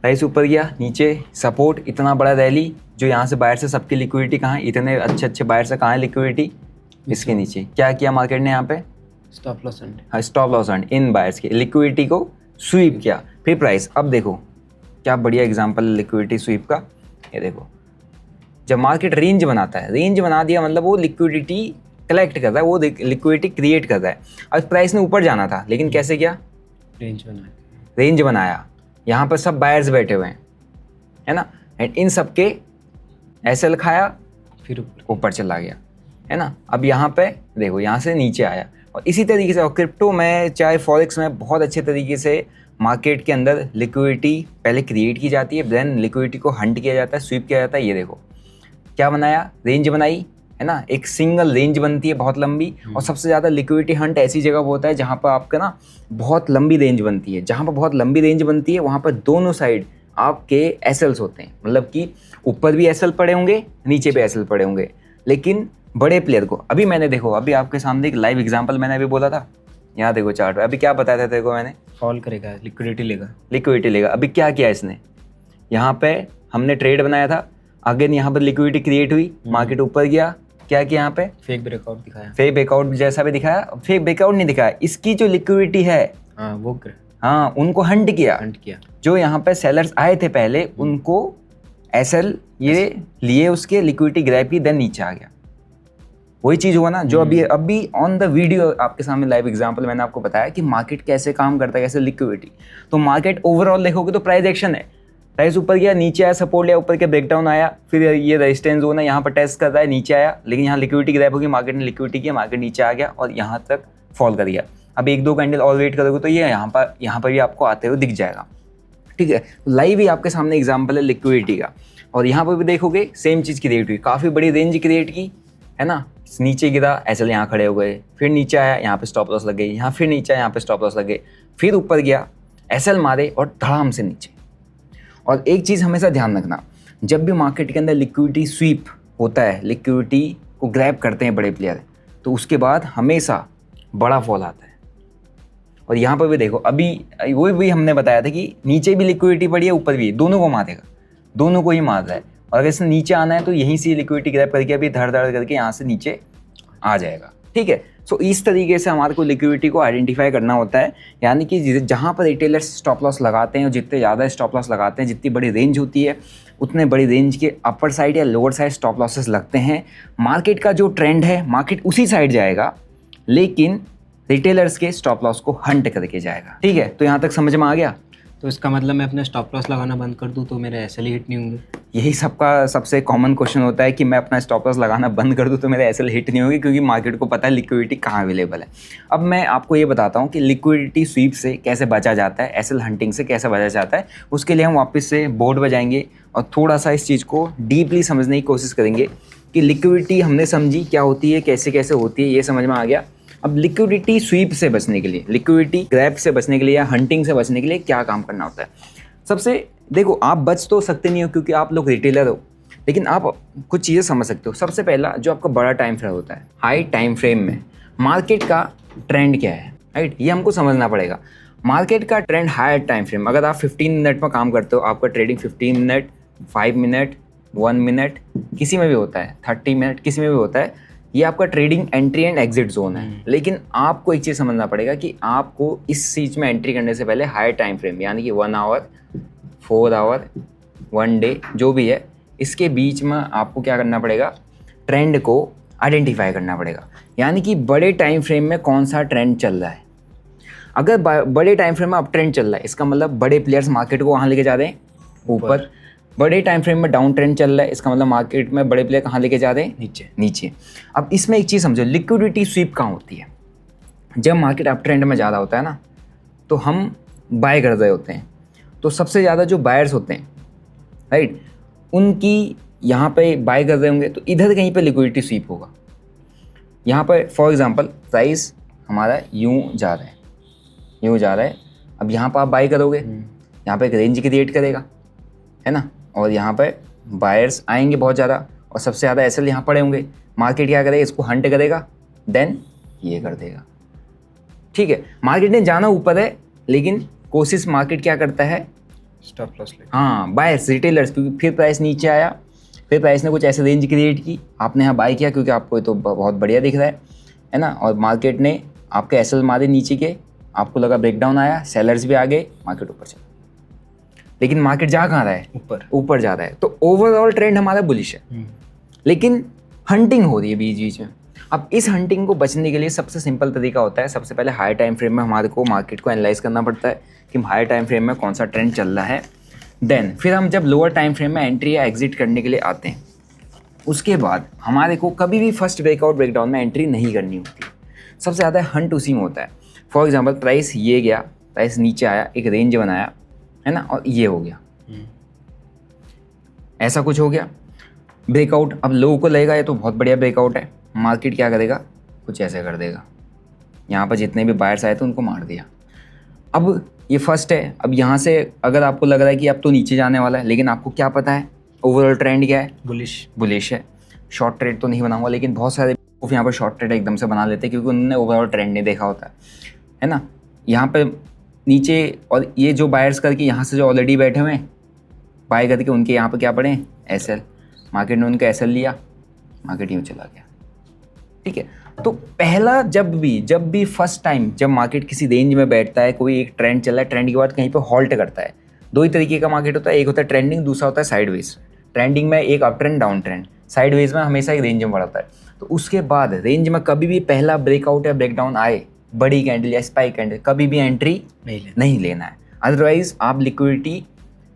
प्राइस ऊपर गया, नीचे सपोर्ट, इतना बड़ा रैली, जो यहाँ से बाहर से सबकी लिक्विडिटी कहाँ है, इतने अच्छे बाहर से कहाँ है लिक्विडिटी, इसके नीचे क्या किया मार्केट ने यहाँ पे? Stop loss and stop loss and in buyers की लिक्विडिटी को स्वीप किया, फिर प्राइस। अब देखो क्या बढ़िया एग्जांपल लिक्विडिटी स्वीप का, ये देखो जब मार्केट रेंज बनाता है, रेंज बना दिया मतलब वो लिक्विडिटी कलेक्ट करता है, वो लिक्विडिटी क्रिएट करता है। अब प्राइस ने ऊपर जाना था लेकिन कैसे किया? रेंज बनाया, यहाँ पर सब बायर्स बैठे हुए हैं, है ना, एंड इन सब के एसएल खाया, फिर ऊपर चला गया, है ना। अब यहाँ पे देखो यहाँ से नीचे आया, और इसी तरीके से, और क्रिप्टो में चाहे फॉरेक्स में बहुत अच्छे तरीके से मार्केट के अंदर लिक्विडिटी पहले क्रिएट की जाती है, देन लिक्विडिटी को हंट किया जाता है, स्वीप किया जाता है। ये देखो क्या बनाया, रेंज बनाई, है ना, एक सिंगल रेंज बनती है बहुत लंबी, और सबसे ज़्यादा लिक्विडिटी हंट ऐसी जगह होता है जहाँ पर आपका ना बहुत लंबी रेंज बनती है। जहाँ पर बहुत लंबी रेंज बनती है वहाँ पर दोनों साइड आपके एसएल्स होते हैं, मतलब कि ऊपर भी एसएल पड़े होंगे, नीचे भी एसएल पड़े होंगे। लेकिन बड़े प्लेयर को, अभी मैंने देखो, अभी आपके सामने एक लाइव एग्जांपल मैंने अभी बोला था, यहाँ देखो चार्ट, अभी क्या बताया था तेरे को मैंने? फॉल करेगा, लिक्विडिटी लेगा। अभी क्या किया इसने, यहाँ पे हमने ट्रेड बनाया था, अगेन यहाँ पर लिक्विडिटी क्रिएट हुई, मार्केट ऊपर गया, क्या किया यहाँ पे? फेक ब्रेकआउट दिखाया, फेक ब्रेकआउट जैसा भी दिखाया, फेक ब्रेकआउट नहीं दिखाया, इसकी जो लिक्विडिटी है हाँ उनको हंट किया। जो यहाँ पे सेलर्स आए थे पहले उनको एसएल ये लिए, उसके लिक्विडिटी ग्रैब की, देन नीचे आ गया। वही चीज़ हुआ ना जो अभी ऑन द वीडियो आपके सामने लाइव एग्जांपल मैंने आपको बताया कि मार्केट कैसे काम करता है, कैसे लिक्विडिटी। तो मार्केट ओवरऑल देखोगे तो प्राइस एक्शन है, प्राइस ऊपर गया, नीचे आया, सपोर्ट लिया, ऊपर के ब्रेकडाउन आया, फिर ये रेजिस्टेंस जोन है, यहाँ पर टेस्ट कर रहा है, नीचे आया, लेकिन यहाँ लिक्विडिटी ग्रैब होगी, मार्केट ने लिक्विडिटी किया, मार्केट नीचे आ गया और यहाँ तक फॉल कर दिया। अब 1-2 कैंडल और वेट करोगे तो ये यहाँ पर भी आपको आते हुए दिख जाएगा, ठीक है। लाइव ही आपके सामने एग्जाम्पल है लिक्विडिटी का। और यहाँ पर भी देखोगे सेम चीज़ क्रिएट हुई, काफ़ी बड़ी रेंज क्रिएट की, है ना, नीचे गिरा, एसएल यहाँ खड़े हो गए, फिर नीचे आया, यहाँ पे स्टॉप लॉस लग गई, यहाँ फिर नीचे आया, यहाँ पे स्टॉप लॉस लग गए, फिर ऊपर गया, एसएल मारे और धड़ाम से नीचे। और एक चीज़ हमेशा ध्यान रखना, जब भी मार्केट के अंदर लिक्विडिटी स्वीप होता है, लिक्विडिटी को ग्रैब करते हैं बड़े प्लेयर, तो उसके बाद हमेशा बड़ा फॉल आता है। और यहाँ पर भी देखो, अभी वो भी हमने बताया था कि नीचे भी लिक्विडिटी पड़ी है, ऊपर भी, दोनों को मारेगा, दोनों को ही मार रहा है। और अगर इसने नीचे आना है तो यहीं से लिक्विडिटी ग्रैब करके अभी धड़ धड़ करके यहाँ से नीचे आ जाएगा, ठीक है। सो इस तरीके से हमारे को लिक्विडिटी को आइडेंटिफाई करना होता है, यानी कि जहाँ पर रिटेलर्स स्टॉप लॉस लगाते हैं, और जितने ज़्यादा स्टॉप लॉस लगाते हैं, जितनी बड़ी रेंज होती है, उतने बड़ी रेंज के अपर साइड या लोअर साइड स्टॉप लॉसेस लगते हैं। मार्केट का जो ट्रेंड है, मार्केट उसी साइड जाएगा, लेकिन रिटेलर्स के स्टॉप लॉस को हंट करके जाएगा, ठीक है। तो यहाँ तक समझ में आ गया। तो इसका मतलब मैं अपने स्टॉप लॉस लगाना बंद कर दूं तो मेरे एसएल हिट नहीं होंगे? यही सबका सबसे कॉमन क्वेश्चन होता है कि मैं अपना स्टॉप लॉस लगाना बंद कर दूं तो मेरे एसएल हिट नहीं होगी, क्योंकि मार्केट को पता है लिक्विडिटी कहाँ अवेलेबल है। अब मैं आपको ये बताता हूँ कि लिक्विडिटी स्वीप से कैसे बचा जाता है, एसएल हंटिंग से कैसे बचा जाता है। उसके लिए हम वापस से बोर्ड बजाएंगे और थोड़ा सा इस चीज़ को डीपली समझने की कोशिश करेंगे कि लिक्विडिटी हमने समझी क्या होती है, कैसे कैसे होती है, ये समझ में आ गया। अब लिक्विडिटी स्वीप से बचने के लिए, लिक्विडिटी ग्रैब से बचने के लिए या हंटिंग से बचने के लिए क्या काम करना होता है? सबसे देखो, आप बच तो सकते नहीं हो क्योंकि आप लोग रिटेलर हो, लेकिन आप कुछ चीज़ें समझ सकते हो। सबसे पहला, जो आपका बड़ा टाइम फ्रेम होता है, हाई टाइम फ्रेम में मार्केट का ट्रेंड क्या है, राइट, ये हमको समझना पड़ेगा। मार्केट का ट्रेंड हाई टाइम फ्रेम, अगर आप 15 मिनट में काम करते हो, आपका ट्रेडिंग 15 मिनट, 5 मिनट, 1 मिनट, किसी में भी होता है, 30 मिनट, किसी में भी होता है, ये आपका trading entry and exit zone है। लेकिन आपको एक चीज़ समझना पड़ेगा कि आपको इस चीज़ में एंट्री करने से पहले हाई टाइम फ्रेम, यानी कि 1 आवर, 4 आवर, 1 डे, जो भी है, इसके बीच में आपको क्या करना पड़ेगा, ट्रेंड को आइडेंटिफाई करना पड़ेगा। यानी कि बड़े टाइम फ्रेम में कौन सा ट्रेंड चल रहा है। अगर बड़े टाइम फ्रेम में अप ट्रेंड चल रहा है, इसका मतलब बड़े प्लेयर्स मार्केट को कहाँ लेके जा रहे हैं, ऊपर। बड़े टाइम फ्रेम में डाउन ट्रेंड चल रहा है, इसका मतलब मार्केट में बड़े प्लेयर कहाँ लेके जा रहे हैं, नीचे। अब इसमें एक चीज़ समझो, लिक्विडिटी स्वीप कहाँ होती है? जब मार्केट अप ट्रेंड में ज़्यादा होता है ना, तो हम बाय कर रहे होते हैं, तो सबसे ज़्यादा जो बायर्स होते हैं, राइट, उनकी यहाँ पे बाय कर रहे होंगे, तो इधर कहीं पे लिक्विडिटी स्वीप होगा। यहाँ पर फॉर एग्जांपल प्राइस हमारा यूँ जा रहा है, अब यहाँ पर आप बाय करोगे, यहाँ पे एक रेंज क्रिएट करेगा, है ना, और यहाँ पे बायर्स आएंगे बहुत ज़्यादा, और सबसे ज़्यादा एसएल यहाँ पड़े होंगे। मार्केट क्या करेगा, इसको हंट करेगा, देन ये कर देगा, ठीक है। मार्केट ने जाना ऊपर है, लेकिन कोशिश मार्केट क्या करता है, स्टॉप लॉस ले, हाँ, बायर्स, रिटेलर्स, क्योंकि फिर प्राइस नीचे आया, फिर प्राइस ने कुछ ऐसे रेंज क्रिएट की, आपने यहाँ बाय किया क्योंकि आपको ये तो बहुत बढ़िया दिख रहा है ना, और मार्केट ने आपके एसएल मारे नीचे के, आपको लगा ब्रेकडाउन आया, सेलर्स भी आ गए, मार्केट ऊपर चला। लेकिन मार्केट जा कहाँ रहा है, ऊपर जा रहा है, तो ओवरऑल ट्रेंड हमारा बुलिश है, लेकिन हंटिंग हो रही है बीच बीच में। अब इस हंटिंग को बचने के लिए सबसे सिंपल तरीका होता है, सबसे पहले हाई टाइम फ्रेम में हमारे को मार्केट को एनालाइज करना पड़ता है कि हाई टाइम फ्रेम में कौन सा ट्रेंड चल रहा है। देन फिर हम जब लोअर टाइम फ्रेम में एंट्री या एग्जिट करने के लिए आते हैं, उसके बाद हमारे को कभी भी फर्स्ट ब्रेकआउट ब्रेकडाउन में एंट्री नहीं करनी होती। सबसे ज़्यादा हंट उसी में होता है। फॉर एग्जाम्पल प्राइस ये गया, प्राइस नीचे आया, एक रेंज बनाया, है ना, और ये हो गया, ऐसा कुछ हो गया ब्रेकआउट। अब लोगों को लगेगा ये तो बहुत बढ़िया ब्रेकआउट है, मार्केट क्या करेगा, कुछ ऐसे कर देगा, यहाँ पर जितने भी बायर्स आए थे उनको मार दिया। अब ये फर्स्ट है, अब यहाँ से अगर आपको लग रहा है कि अब तो नीचे जाने वाला है, लेकिन आपको क्या पता है ओवरऑल ट्रेंड क्या है, बुलिश है। शॉर्ट ट्रेड तो नहीं बनाऊंगा, लेकिन बहुत सारे यहाँ पर शॉर्ट ट्रेड एकदम से बना लेते हैं क्योंकि उन्होंने ओवरऑल ट्रेंड नहीं देखा होता है ना। यहाँ पे नीचे, और ये जो बायर्स करके यहाँ से जो ऑलरेडी बैठे हुए हैं बाय करके, उनके यहाँ पे क्या पड़े हैं, एसएल। मार्केट ने उनका एसएल लिया, मार्केट यूँ चला गया, ठीक है। तो पहला, जब भी फर्स्ट टाइम जब मार्केट किसी रेंज में बैठता है, कोई एक ट्रेंड चल रहा है, ट्रेंड के बाद कहीं पे हॉल्ट करता है, दो ही तरीके का मार्केट होता है, एक होता है ट्रेंडिंग, दूसरा होता है साइडवेज। ट्रेंडिंग में एक up trend, down trend, sideways में हमेशा एक रेंज में बढ़ता है। तो उसके बाद रेंज में कभी भी पहला ब्रेकआउट या ब्रेकडाउन आए, बड़ी कैंडल या स्पाइक कैंडल, कभी भी एंट्री नहीं लेना है। अदरवाइज आप लिक्विडिटी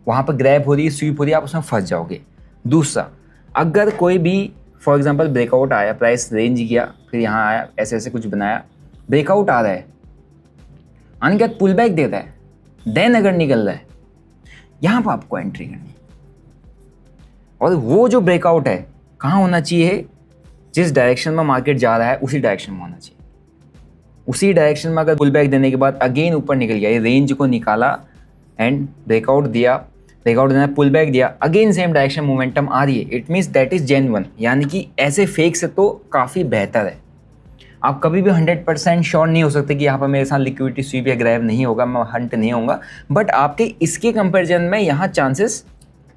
वहाँ पर ग्रैब हो रही है, स्वीप हो रही है, आप उसमें फंस जाओगे। दूसरा, अगर कोई भी फॉर एग्जांपल ब्रेकआउट आया, प्राइस रेंज किया, फिर यहाँ आया, ऐसे ऐसे कुछ बनाया, ब्रेकआउट आ रहा है, आने के बाद पुल बैक देता है, देन अगर निकल रहा है, यहाँ पर आपको एंट्री करनी है। और वो जो ब्रेकआउट है कहाँ होना चाहिए, जिस डायरेक्शन में मार्केट जा रहा है उसी डायरेक्शन में होना चाहिए। उसी डायरेक्शन में अगर पुल बैक देने के बाद अगेन ऊपर निकल गया, ये रेंज को निकाला एंड ब्रेकआउट दिया, ब्रेकआउट देना, पुल बैक दिया, अगेन सेम डायरेक्शन मोमेंटम आ रही है, it means that is genuine, यानी कि ऐसे फेक से तो काफ़ी बेहतर है। आप कभी भी 100% श्योर नहीं हो सकते कि यहाँ पर मेरे साथ लिक्विडिटी स्वीप या ग्रैब नहीं होगा, मैं हंट नहीं होऊंगा, बट आपके इसके कंपेरिजन में यहाँ चांसेस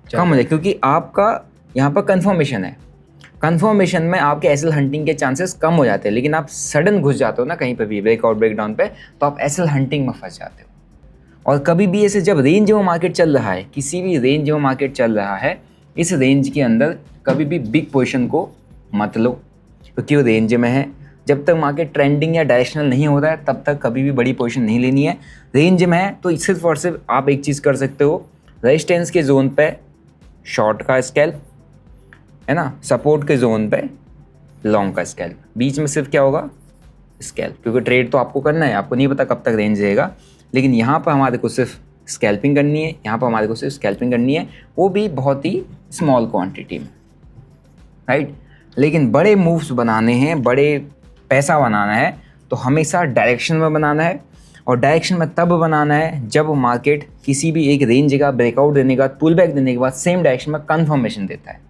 कम हो जाए, क्योंकि आपका यहाँ पर कन्फर्मेशन है। कन्फर्मेशन में आपके एसएल हंटिंग के चांसेस कम हो जाते हैं, लेकिन आप सडन घुस जाते हो ना कहीं पर भी ब्रेकआउट ब्रेकडाउन पे, तो आप एसएल हंटिंग में फंस जाते हो। और कभी भी ऐसे जब रेंज में मार्केट चल रहा है, किसी भी रेंज में मार्केट चल रहा है, इस रेंज के अंदर कभी भी बिग पोजीशन को मत लो, क्योंकि वो रेंज में है। जब तक मार्केट ट्रेंडिंग या डायरेक्शनल नहीं होता है तब तक कभी भी बड़ी पोजीशन नहीं लेनी है। रेंज में है तो सिर्फ और सिर्फ आप एक चीज़ कर सकते हो, रेजिस्टेंस के जोन पे शॉर्ट का स्कैल्प, है ना, सपोर्ट के जोन पे लॉन्ग का स्कैल्प, बीच में सिर्फ क्या होगा, स्कैल्प, क्योंकि ट्रेड तो आपको करना है, आपको नहीं पता कब तक रेंज रहेगा, लेकिन यहाँ पर हमारे को सिर्फ स्कैल्पिंग करनी है, यहाँ पर हमारे को सिर्फ स्कैल्पिंग करनी है, वो भी बहुत ही स्मॉल क्वांटिटी में, राइट। लेकिन बड़े मूव्स बनाने हैं, बड़े पैसा बनाना है, तो हमेशा डायरेक्शन में बनाना है, और डायरेक्शन में तब बनाना है जब मार्केट किसी भी एक रेंज का ब्रेकआउट देने के बाद, पुल बैक देने के बाद सेम डायरेक्शन में कन्फर्मेशन देता है।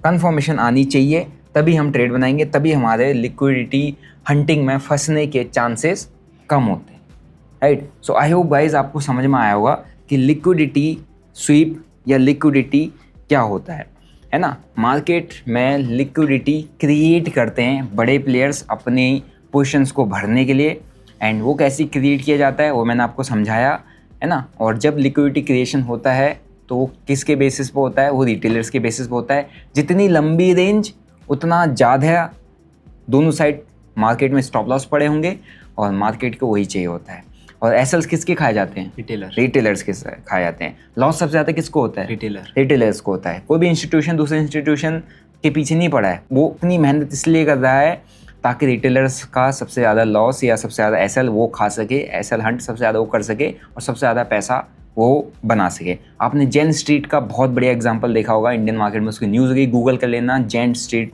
कन्फर्मेशन आनी चाहिए, तभी हम ट्रेड बनाएंगे, तभी हमारे लिक्विडिटी हंटिंग में फंसने के चांसेस कम होते हैं, right. So I hope guys आपको समझ में आया होगा कि लिक्विडिटी स्वीप या लिक्विडिटी क्या होता है ना। मार्केट में लिक्विडिटी क्रिएट करते हैं बड़े प्लेयर्स अपने पोजीशंस को भरने के लिए, एंड वो कैसे क्रिएट किया जाता है वो मैंने आपको समझाया, है ना। और जब लिक्विडिटी क्रिएशन होता है तो वो किसके बेसिस पे होता है, वो रिटेलर्स के बेसिस पे होता है। जितनी लंबी रेंज उतना ज़्यादा दोनों साइड मार्केट में स्टॉप लॉस पड़े होंगे, और मार्केट को वही चाहिए होता है। और एसएल्स किसके खाए जाते हैं, रिटेलर्स के खाए जाते हैं। लॉस सबसे ज़्यादा किसको होता है, रिटेलर्स को होता है। कोई भी इंस्टीट्यूशन दूसरे इंस्टीट्यूशन के पीछे नहीं पड़ा है, वो अपनी मेहनत इसलिए कर रहा है ताकि रिटेलर्स का सबसे ज़्यादा लॉस या सबसे ज़्यादा एसएल वो खा सके, एसएल हंट सबसे ज़्यादा वो कर सके, और सबसे ज़्यादा पैसा वो बना सके। आपने जेन स्ट्रीट का बहुत बढ़िया एग्जांपल देखा होगा इंडियन मार्केट में, उसकी न्यूज़ गई, गूगल कर लेना, Jane Street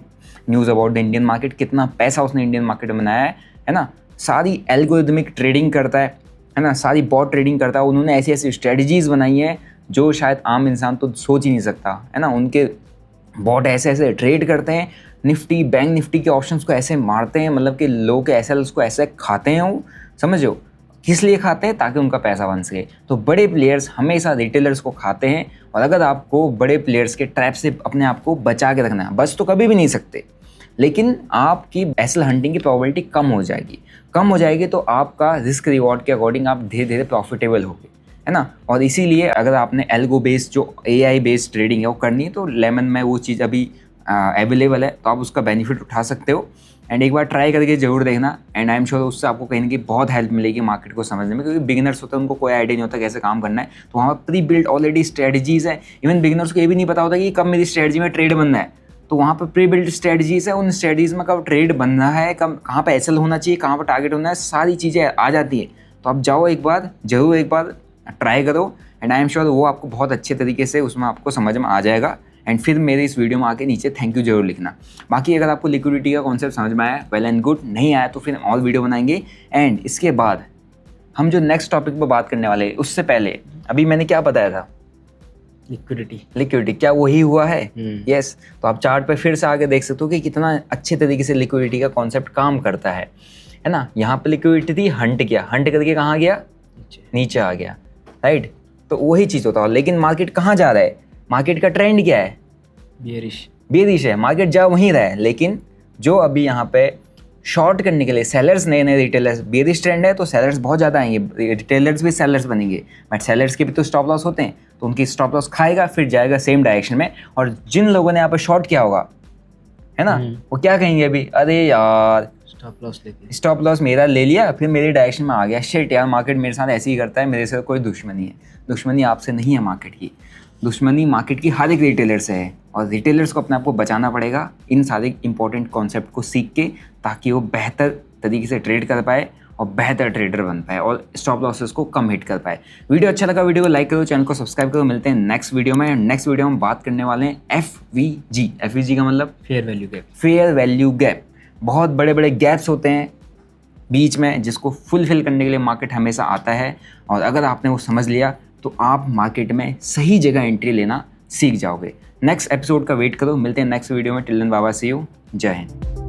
news about the Indian market, कितना पैसा उसने इंडियन मार्केट में बनाया है ना। सारी एल्गोरिथमिक ट्रेडिंग करता है ना, सारी बॉट ट्रेडिंग करता है। उन्होंने ऐसी ऐसी स्ट्रेटजीज़ बनाई हैं जो शायद आम इंसान तो सोच ही नहीं सकता, है ना। उनके बॉट ऐसे ऐसे ट्रेड करते हैं, निफ्टी बैंक निफ्टी के ऑप्शंस को ऐसे मारते हैं, मतलब कि लोग के एसएल्स को ऐसे खाते हैं, वो समझो किस लिए खाते हैं, ताकि उनका पैसा बन सके। तो बड़े प्लेयर्स हमेशा रिटेलर्स को खाते हैं, और अगर आपको बड़े प्लेयर्स के ट्रैप से अपने आप को बचा के रखना है, बच तो कभी भी नहीं सकते, लेकिन आपकी एसएल हंटिंग की प्रोबेबिलिटी कम हो जाएगी, तो आपका रिस्क रिवॉर्ड के अकॉर्डिंग आप धीरे धीरे प्रॉफिटेबल होगे, है ना। और इसीलिए अगर आपने एल्गो बेस्ड जो एआई बेस्ड ट्रेडिंग है वो करनी है, तो लेमन में वो चीज़ अभी अवेलेबल है, तो आप उसका बेनिफिट उठा सकते हो। एंड एक बार ट्राई करके जरूर देखना, एंड आई एम श्योर उससे आपको कहीं ना कहीं बहुत हेल्प मिलेगी मार्केट को समझने में, क्योंकि बिगिनर्स होते हैं, उनको कोई आइडिया नहीं होता कैसे काम करना है। तो वहाँ पर प्री बिल्ड ऑलरेडी स्ट्रेटजीज़ है। इवन बिगिनर्स को ये भी नहीं पता होता कि कब मेरी स्ट्रेटजी में ट्रेड बनना है, तो वहाँ पर प्री बिल्ड स्ट्रेटजीज़ है। उन स्ट्रेटजीज़ में कब ट्रेड बनना है, कब कहाँ पर एसएल होना चाहिए, कहाँ पर टारगेट होना है, सारी चीज़ें आ जाती है। तो आप जाओ जरूर एक बार ट्राई करो, एंड आई एम श्योर वो आपको बहुत अच्छे तरीके से उसमें आपको समझ में आ जाएगा। एंड फिर मेरे इस वीडियो में आके नीचे थैंक यू जरूर लिखना। बाकी अगर आपको लिक्विडिटी का कॉन्सेप्ट समझ में आया, वेल एंड गुड, नहीं आया तो फिर और वीडियो बनाएंगे। एंड इसके बाद हम जो नेक्स्ट टॉपिक पर बात करने वाले हैं, उससे पहले अभी मैंने क्या बताया था, लिक्विडिटी क्या वही हुआ है? यस। तो आप चार्ट पे फिर से आके देख सकते हो कि कितना अच्छे तरीके से लिक्विडिटी का कॉन्सेप्ट काम करता है ना। यहाँ पे लिक्विडिटी हंट किया, हंट करके कहाँ गया, नीचे आ गया, राइट। तो वही चीज़ होता है। लेकिन मार्केट कहाँ जा रहा है, मार्केट का ट्रेंड क्या है, बेरिश है, मार्केट जा वहीं रहा है। लेकिन जो अभी यहाँ पे शॉर्ट करने के लिए सेलर्स, नए रिटेलर्स, बेरिश ट्रेंड है तो सेलर्स बहुत ज़्यादा आएंगे, रिटेलर्स भी सेलर्स बनेंगे, बट सेलर्स के भी तो स्टॉप लॉस होते हैं, तो उनकी स्टॉप लॉस खाएगा, फिर जाएगा सेम डायरेक्शन में। और जिन लोगों ने यहाँ पर शॉर्ट किया होगा, है ना, वो क्या कहेंगे अभी, अरे यार स्टॉप लॉस मेरा ले लिया, फिर मेरे डायरेक्शन में आ गया, शिट यार मार्केट मेरे साथ ऐसे ही करता है, मेरे से कोई दुश्मनी है। दुश्मनी आपसे नहीं है मार्केट की, दुश्मनी मार्केट की हर एक रिटेलर से है। और रिटेलर्स को अपने आप को बचाना पड़ेगा इन सारे इंपॉर्टेंट कॉन्सेप्ट को सीख के, ताकि वो बेहतर तरीके से ट्रेड कर पाए और बेहतर ट्रेडर बन पाए और स्टॉप लॉसेस को कम हिट कर पाए। वीडियो अच्छा लगा, वीडियो को लाइक करो, चैनल को सब्सक्राइब करो। मिलते हैं नेक्स्ट वीडियो में। नेक्स्ट वीडियो में बात करने वाले हैं एफवीजी का मतलब फेयर वैल्यू गैप। बहुत बड़े बड़े गैप्स होते हैं बीच में, जिसको फुलफिल करने के लिए मार्केट हमेशा आता है, और अगर आपने वो समझ लिया तो आप मार्केट में सही जगह एंट्री लेना सीख जाओगे। नेक्स्ट एपिसोड का वेट करो, मिलते हैं नेक्स्ट वीडियो में। टिल देन बाबा, सी यू, जय हिंद।